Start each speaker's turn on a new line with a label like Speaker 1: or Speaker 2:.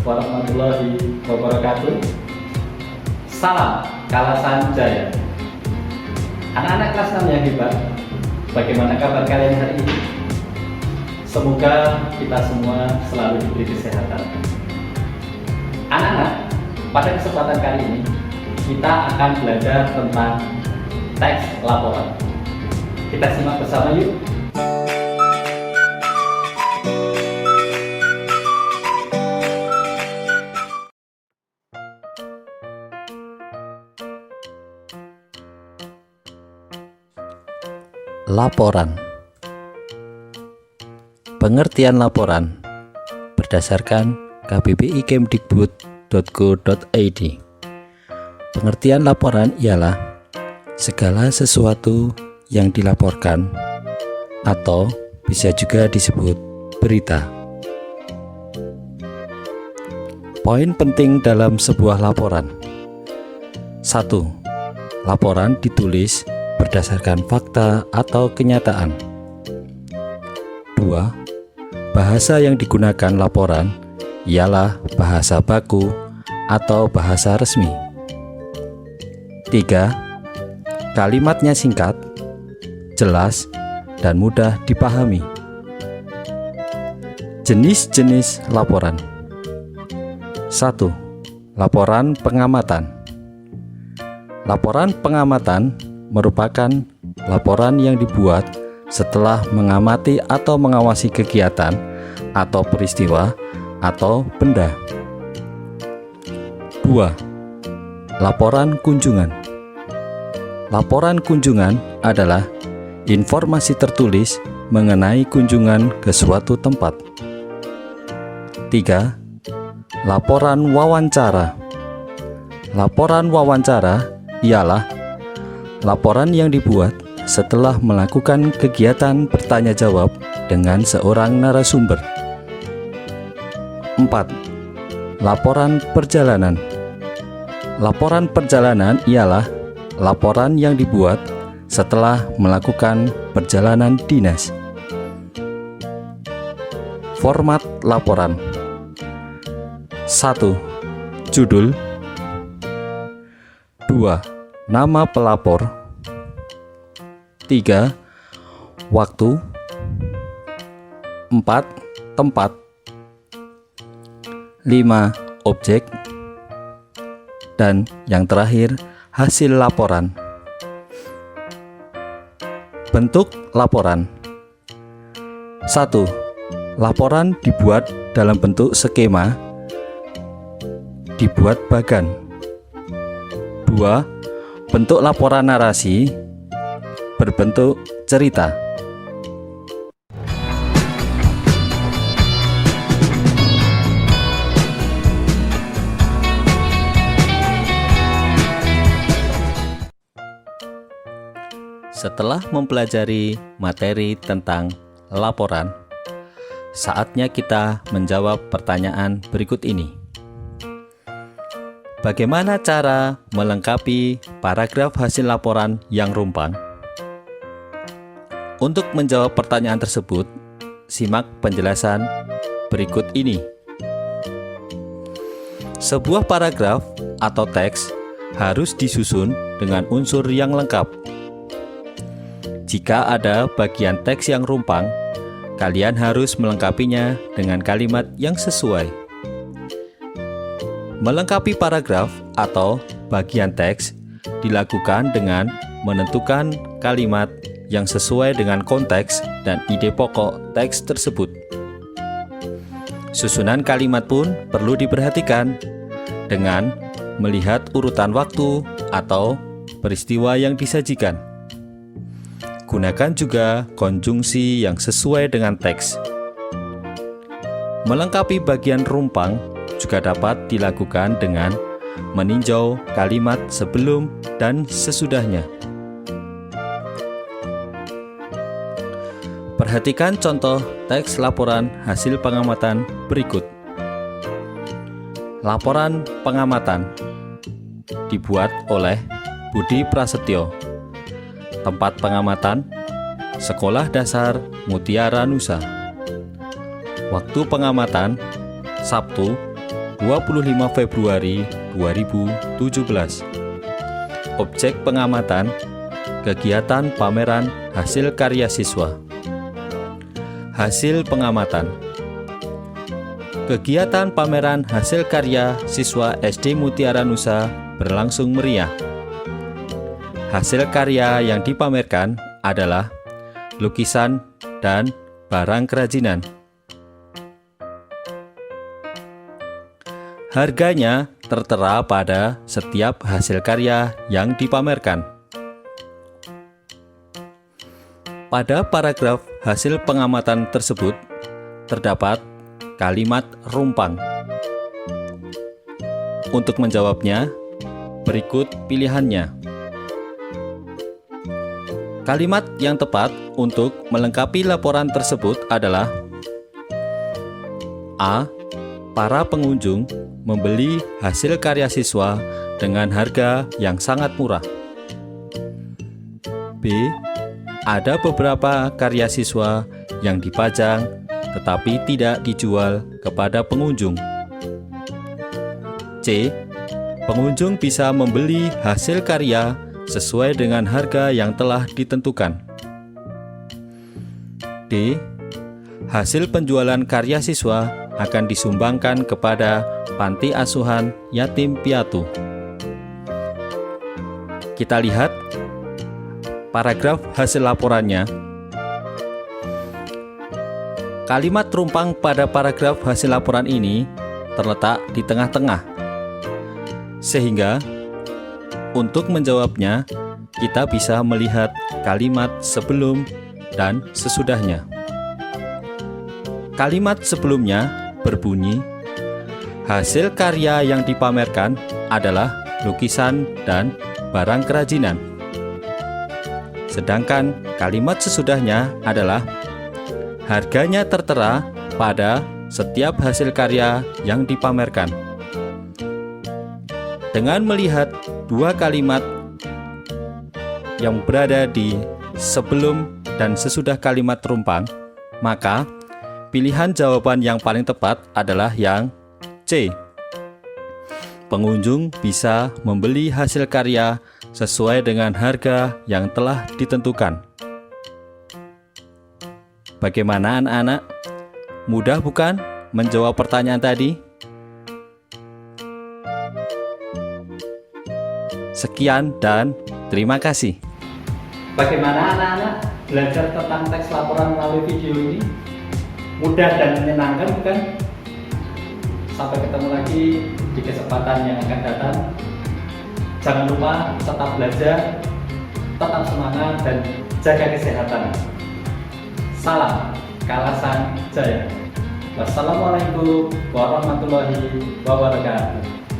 Speaker 1: warahmatullahi wabarakatuh. Salam Kalasan Jaya. Anak-anak kelas 6 yang hebat, bagaimana kabar kalian hari ini? Semoga kita semua selalu diberi kesehatan. Anak-anak, pada kesempatan kali ini kita akan belajar tentang teks laporan. Kita simak bersama yuk.
Speaker 2: Laporan. Pengertian laporan berdasarkan kbbi.kemdikbud.go.id. Pengertian laporan ialah segala sesuatu yang dilaporkan atau bisa juga disebut berita. Poin penting dalam sebuah laporan. 1. Laporan ditulis berdasarkan fakta atau kenyataan. 2. Bahasa yang digunakan laporan ialah bahasa baku atau bahasa resmi. 3. Kalimatnya singkat, jelas, dan mudah dipahami. Jenis-jenis laporan. 1. Laporan pengamatan. Laporan pengamatan merupakan laporan yang dibuat setelah mengamati atau mengawasi kegiatan atau peristiwa atau benda. 2. Laporan kunjungan. Laporan kunjungan adalah informasi tertulis mengenai kunjungan ke suatu tempat. 3. Laporan wawancara. Laporan wawancara ialah laporan yang dibuat setelah melakukan kegiatan bertanya jawab dengan seorang narasumber. 4. Laporan perjalanan. Laporan perjalanan ialah laporan yang dibuat setelah melakukan perjalanan dinas. Format laporan. 1. Judul. 2. Nama pelapor. 3. Waktu. 4. Tempat. 5. Objek. Dan yang terakhir, hasil laporan. Bentuk laporan. 1. Laporan dibuat dalam bentuk skema, dibuat bagan. 2. Bentuk laporan narasi, berbentuk cerita. Setelah mempelajari materi tentang laporan, saatnya kita menjawab pertanyaan berikut ini. Bagaimana cara melengkapi paragraf hasil laporan yang rumpang? Untuk menjawab pertanyaan tersebut, simak penjelasan berikut ini. Sebuah paragraf atau teks harus disusun dengan unsur yang lengkap. Jika ada bagian teks yang rumpang, kalian harus melengkapinya dengan kalimat yang sesuai. Melengkapi paragraf atau bagian teks dilakukan dengan menentukan kalimat yang sesuai dengan konteks dan ide pokok teks tersebut. Susunan kalimat pun perlu diperhatikan dengan melihat urutan waktu atau peristiwa yang disajikan. Gunakan juga konjungsi yang sesuai dengan teks. Melengkapi bagian rumpang juga dapat dilakukan dengan meninjau kalimat sebelum dan sesudahnya. Perhatikan contoh teks laporan hasil pengamatan berikut. Laporan pengamatan dibuat oleh Budi Prasetyo. Tempat pengamatan Sekolah Dasar Mutiara Nusa. Waktu pengamatan Sabtu 25 Februari 2017. Objek pengamatan, kegiatan pameran hasil karya siswa. Hasil pengamatan. Kegiatan pameran hasil karya siswa SD Mutiara Nusa berlangsung meriah. Hasil karya yang dipamerkan adalah lukisan dan barang kerajinan. Harganya tertera pada setiap hasil karya yang dipamerkan. Pada paragraf hasil pengamatan tersebut terdapat kalimat rumpang. Untuk menjawabnya, berikut pilihannya. Kalimat yang tepat untuk melengkapi laporan tersebut adalah A. Para pengunjung membeli hasil karya siswa dengan harga yang sangat murah. B. Ada beberapa karya siswa yang dipajang tetapi tidak dijual kepada pengunjung. C. Pengunjung bisa membeli hasil karya sesuai dengan harga yang telah ditentukan. D. Hasil penjualan karya siswa akan disumbangkan kepada panti asuhan yatim piatu. Kita lihat paragraf hasil laporannya. Kalimat rumpang pada paragraf hasil laporan ini terletak di tengah-tengah. Sehingga untuk menjawabnya, kita bisa melihat kalimat sebelum dan sesudahnya. Kalimat sebelumnya berbunyi, hasil karya yang dipamerkan adalah lukisan dan barang kerajinan. Sedangkan kalimat sesudahnya adalah, harganya tertera pada setiap hasil karya yang dipamerkan. Dengan melihat dua kalimat yang berada di sebelum dan sesudah kalimat rumpang, maka pilihan jawaban yang paling tepat adalah yang C. Pengunjung bisa membeli hasil karya sesuai dengan harga yang telah ditentukan. Bagaimana anak-anak? Mudah bukan menjawab pertanyaan tadi? Sekian dan terima kasih.
Speaker 1: Bagaimana anak-anak belajar tentang teks laporan melalui video ini? Mudah dan menyenangkan bukan? Sampai ketemu lagi di kesempatan yang akan datang. Jangan lupa tetap belajar, tetap semangat dan jaga kesehatan. Salam Kalasan Jaya. Wassalamualaikum warahmatullahi wabarakatuh.